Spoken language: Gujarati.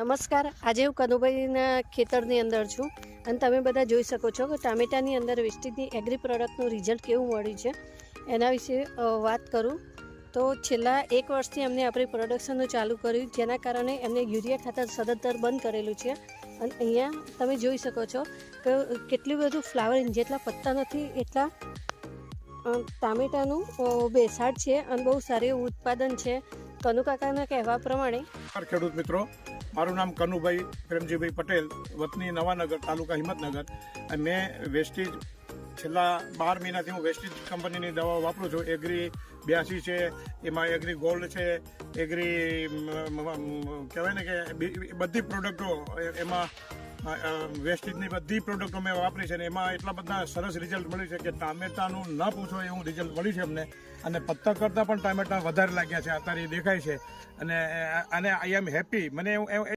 નમસ્કાર. આજે હું કનુભાઈના ખેતરની અંદર છું અને તમે બધા જોઈ શકો છો કે ટામેટાની અંદર વેસ્ટેજની એગ્રી પ્રોડક્ટનું રિઝલ્ટ કેવું મળ્યું છે એના વિશે વાત કરું તો છેલ્લા 1 વર્ષથી અમને આપણી પ્રોડક્શનનું ચાલુ કર્યું, જેના કારણે એમને યુરિયા ખાતર સદંતર બંધ કરેલું છે. અને અહીંયા તમે જોઈ શકો છો કે કેટલું બધું ફ્લાવરિંગ, જેટલા પત્તા નથી એટલા ટામેટાનું બેસાડ છે અને બહુ સારું એવું ઉત્પાદન છે. કનુ કાકાના કહેવા પ્રમાણે ખેડૂત મિત્રો, મારું નામ કનુભાઈ પ્રેમજીભાઈ પટેલ, વતની નવાનગર, તાલુકા હિંમતનગર. મેં વેસ્ટેજ છેલ્લા 12 મહિનાથી હું વેસ્ટેજ કંપનીની દવાઓ વાપરું છું. એગ્રી 82 છે, એમાં એગ્રી ગોલ્ડ છે, એગ્રી કહેવાય ને કે બધી પ્રોડક્ટો, એમાં વેસ્ટેજની બધી પ્રોડક્ટો મેં વાપરી છે. અને એમાં એટલા બધા સરસ રિઝલ્ટ મળ્યું છે કે ટામેટાનું ન પૂછો એવું રિઝલ્ટ મળ્યું છે અમને. અને પત્તા કરતાં પણ ટામેટા વધારે લાગ્યા છે, અત્યારે દેખાય છે. અને આઈ એમ હેપી. મને એવું